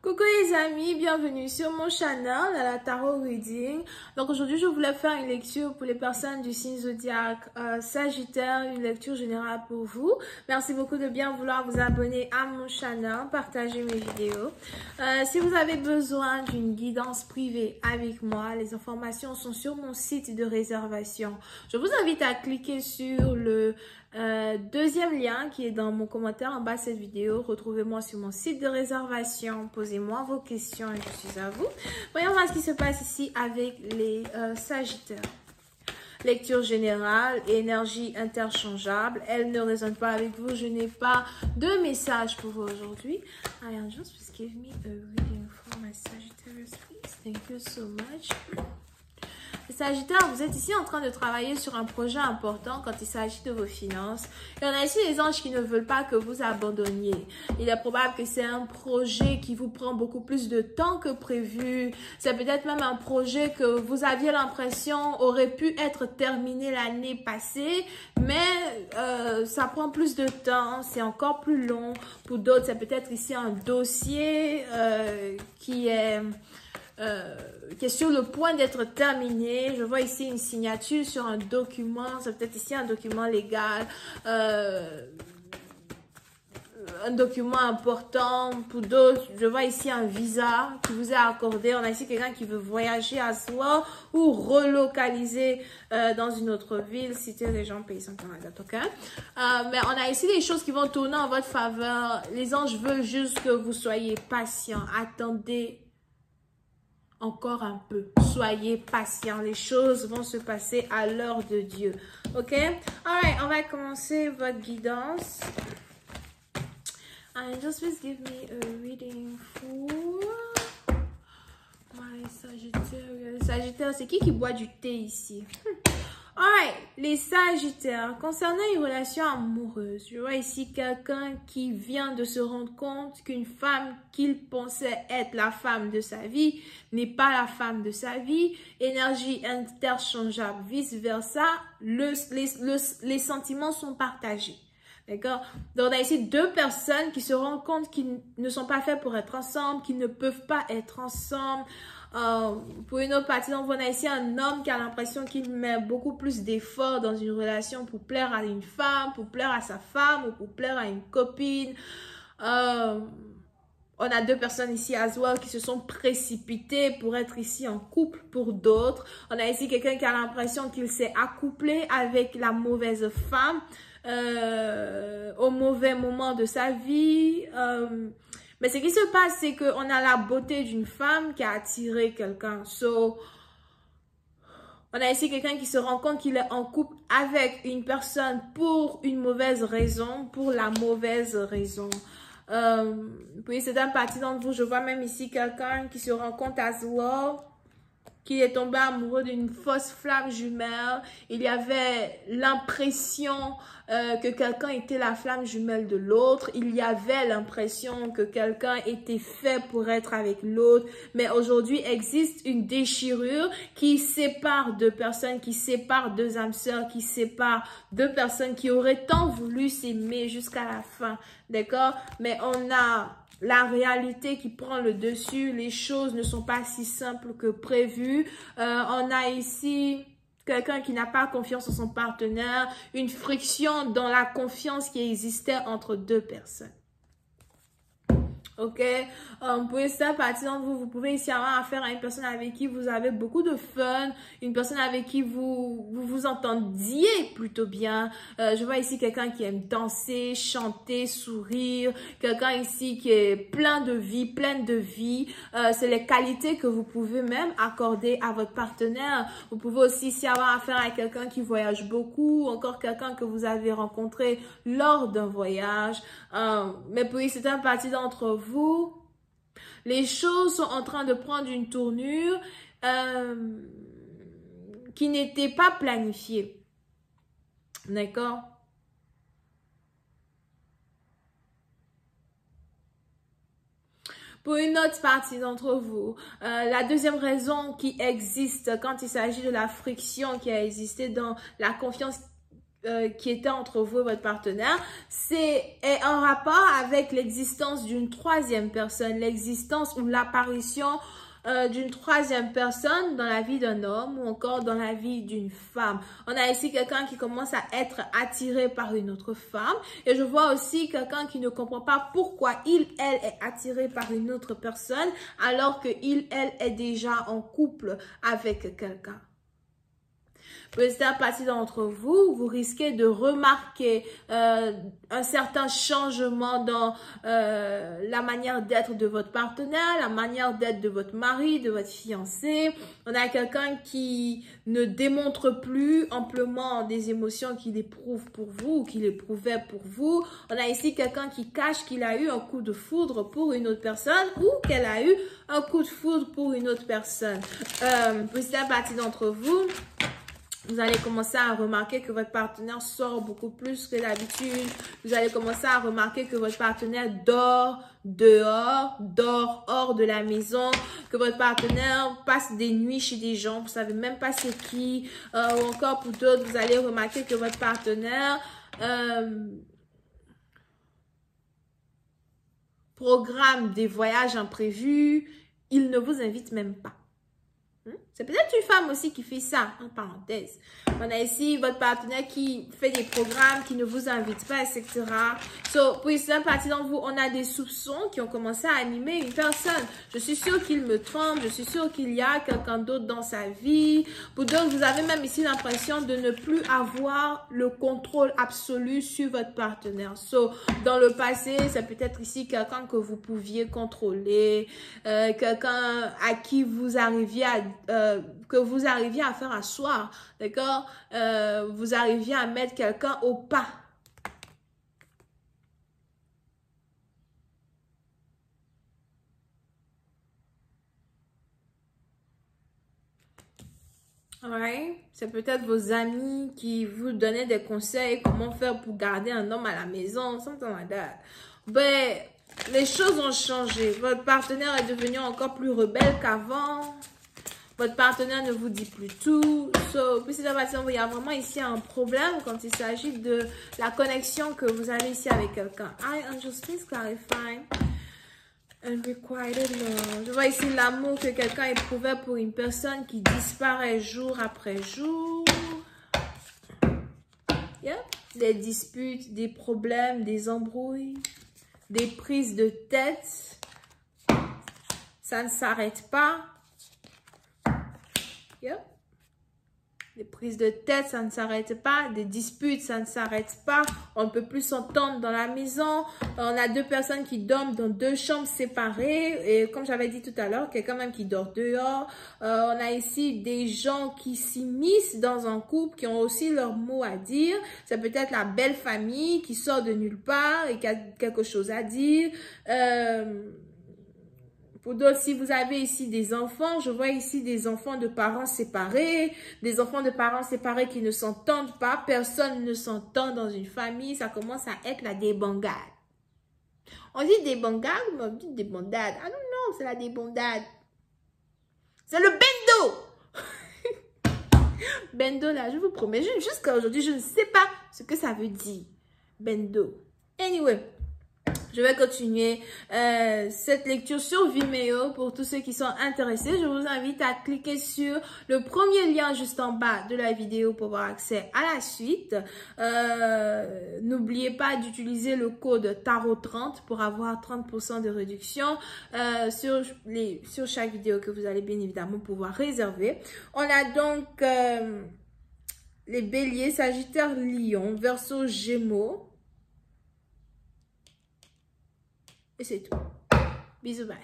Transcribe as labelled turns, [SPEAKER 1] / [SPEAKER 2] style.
[SPEAKER 1] Coucou les amis, bienvenue sur mon channel à la Tarot Reading. Donc aujourd'hui je voulais faire une lecture pour les personnes du signe zodiaque Sagittaire, une lecture générale pour vous. Merci beaucoup de bien vouloir vous abonner à mon channel, partager mes vidéos. Si vous avez besoin d'une guidance privée avec moi, les informations sont sur mon site de réservation. Je vous invite à cliquer sur le deuxième lien qui est dans mon commentaire en bas de cette vidéo. Retrouvez-moi sur mon site de réservation. Posez-moi vos questions et je suis à vous. Voyons voir ce qui se passe ici avec les Sagittaires. Lecture générale, énergie interchangeable. Elle ne résonne pas avec vous. Je n'ai pas de message pour vous aujourd'hui. I am just please give me a reading for my Sagittarius, please. Thank you so much. Sagittaire, vous êtes ici en train de travailler sur un projet important quand il s'agit de vos finances. Il y en a ici les anges qui ne veulent pas que vous abandonniez. Il est probable que c'est un projet qui vous prend beaucoup plus de temps que prévu. C'est peut-être même un projet que vous aviez l'impression aurait pu être terminé l'année passée, mais ça prend plus de temps, c'est encore plus long. Pour d'autres, c'est peut-être ici un dossier qui est sur le point d'être terminé. Je vois ici une signature sur un document, c'est peut-être ici un document légal, un document important. Pour d'autres, je vois ici un visa qui vous est accordé. On a ici quelqu'un qui veut voyager à soi ou relocaliser dans une autre ville, cité région pays sans Canada, ok? Mais on a ici des choses qui vont tourner en votre faveur. Les anges veulent juste que vous soyez patient. Attendez encore un peu. Soyez patient. Les choses vont se passer à l'heure de Dieu. Ok? Alright, on va commencer votre guidance. And just please give me a reading for my Sagittaire. Sagittaire, c'est qui boit du thé ici? Alright, les Sagittaires, concernant une relation amoureuse, je vois ici quelqu'un qui vient de se rendre compte qu'une femme qu'il pensait être la femme de sa vie n'est pas la femme de sa vie. Énergie interchangeable, vice-versa, les sentiments sont partagés. D'accord? Donc, on a ici deux personnes qui se rendent compte qu'ils ne sont pas faits pour être ensemble, qu'ils ne peuvent pas être ensemble. Pour une autre partie, donc on a ici un homme qui a l'impression qu'il met beaucoup plus d'efforts dans une relation pour plaire à une femme, pour plaire à sa femme ou pour plaire à une copine. On a deux personnes ici à Zoar qui se sont précipitées pour être ici en couple pour d'autres. On a ici quelqu'un qui a l'impression qu'il s'est accouplé avec la mauvaise femme au mauvais moment de sa vie. Mais ce qui se passe, c'est qu'on a la beauté d'une femme qui a attiré quelqu'un. So, on a ici quelqu'un qui se rend compte qu'il est en couple avec une personne pour une mauvaise raison, pour la mauvaise raison. Puis c'est un parti d'entre vous, je vois même ici quelqu'un qui se rend compte à soi qu'il est tombé amoureux d'une fausse flamme jumelle. Il y avait l'impression que quelqu'un était la flamme jumelle de l'autre. Il y avait l'impression que quelqu'un était fait pour être avec l'autre. Mais aujourd'hui, existe une déchirure qui sépare deux personnes, qui sépare deux âmes sœurs, qui sépare deux personnes qui auraient tant voulu s'aimer jusqu'à la fin. D'accord? Mais on a la réalité qui prend le dessus, les choses ne sont pas si simples que prévu. On a ici quelqu'un qui n'a pas confiance en son partenaire, une friction dans la confiance qui existait entre deux personnes. Ok, pour ça, partie d'entre vous, vous pouvez ici avoir affaire à une personne avec qui vous avez beaucoup de fun, une personne avec qui vous entendiez plutôt bien. Je vois ici quelqu'un qui aime danser, chanter, sourire, quelqu'un ici qui est plein de vie, pleine de vie. C'est les qualités que vous pouvez même accorder à votre partenaire. Vous pouvez aussi ici avoir affaire à quelqu'un qui voyage beaucoup, encore quelqu'un que vous avez rencontré lors d'un voyage. Mais puis c'est un parti d'entre vous. Les choses sont en train de prendre une tournure qui n'était pas planifiée. D'accord? Pour une autre partie d'entre vous, la deuxième raison qui existe quand il s'agit de la friction qui a existé dans la confiance qui était entre vous et votre partenaire, est en rapport avec l'existence d'une troisième personne, l'existence ou l'apparition d'une troisième personne dans la vie d'un homme ou encore dans la vie d'une femme. On a ici quelqu'un qui commence à être attiré par une autre femme et je vois aussi quelqu'un qui ne comprend pas pourquoi elle est attiré par une autre personne alors que elle est déjà en couple avec quelqu'un. Pour certaines parties d'entre vous, vous risquez de remarquer un certain changement dans la manière d'être de votre partenaire, la manière d'être de votre mari, de votre fiancé. On a quelqu'un qui ne démontre plus amplement des émotions qu'il éprouve pour vous ou qu'il éprouvait pour vous. On a ici quelqu'un qui cache qu'il a eu un coup de foudre pour une autre personne ou qu'elle a eu un coup de foudre pour une autre personne. Pour certaines parties d'entre vous, vous allez commencer à remarquer que votre partenaire sort beaucoup plus que d'habitude. Vous allez commencer à remarquer que votre partenaire dort dehors, dort hors de la maison, que votre partenaire passe des nuits chez des gens, vous savez même pas c'est qui, ou encore pour d'autres, vous allez remarquer que votre partenaire programme des voyages imprévus, il ne vous invite même pas. C'est peut-être une femme aussi qui fait ça, en parenthèse. On a ici votre partenaire qui fait des programmes, qui ne vous invite pas, etc. So, pour certaines parties d'entre vous, on a des soupçons qui ont commencé à animer une personne. Je suis sûre qu'il me trompe, je suis sûre qu'il y a quelqu'un d'autre dans sa vie. Pour d'autres, vous avez même ici l'impression de ne plus avoir le contrôle absolu sur votre partenaire. So, dans le passé, c'est peut-être ici quelqu'un que vous pouviez contrôler, quelqu'un à qui vous arriviez à faire asseoir, d'accord? Vous arriviez à mettre quelqu'un au pas. Ouais, c'est peut-être vos amis qui vous donnaient des conseils, comment faire pour garder un homme à la maison, something like that. Ben, les choses ont changé. Votre partenaire est devenu encore plus rebelle qu'avant. Votre partenaire ne vous dit plus tout. Puis c'est il y a vraiment ici un problème quand il s'agit de la connexion que vous avez ici avec quelqu'un. I just please clarify. Unrequited love. Je vois ici l'amour que quelqu'un éprouvait pour une personne qui disparaît jour après jour. Yeah. Des disputes, des problèmes, des embrouilles, des prises de tête. Ça ne s'arrête pas. Yeah. Des prises de tête, ça ne s'arrête pas. Des disputes, ça ne s'arrête pas. On ne peut plus s'entendre dans la maison. On a deux personnes qui dorment dans deux chambres séparées. Et comme j'avais dit tout à l'heure, quelqu'un même qui dort dehors. On a ici des gens qui s'immiscent dans un couple, qui ont aussi leur mot à dire. C'est peut-être la belle famille qui sort de nulle part et qui a quelque chose à dire. Pour d'autres, si vous avez ici des enfants, je vois ici des enfants de parents séparés, des enfants de parents séparés qui ne s'entendent pas, personne ne s'entend dans une famille, ça commence à être la débandade. On dit débandade ou on dit débandade? Ah non, non, c'est la débandade. C'est le bendo. Bendo là, je vous promets, jusqu'à aujourd'hui, je ne sais pas ce que ça veut dire. Bendo. Anyway. Je vais continuer cette lecture sur Vimeo pour tous ceux qui sont intéressés. Je vous invite à cliquer sur le premier lien juste en bas de la vidéo pour avoir accès à la suite. N'oubliez pas d'utiliser le code TAROT30 pour avoir 30% de réduction sur chaque vidéo que vous allez bien évidemment pouvoir réserver. On a donc les béliers, Sagittaire, Lion, Verseau, Gémeaux. Et c'est tout. Bisous, bye.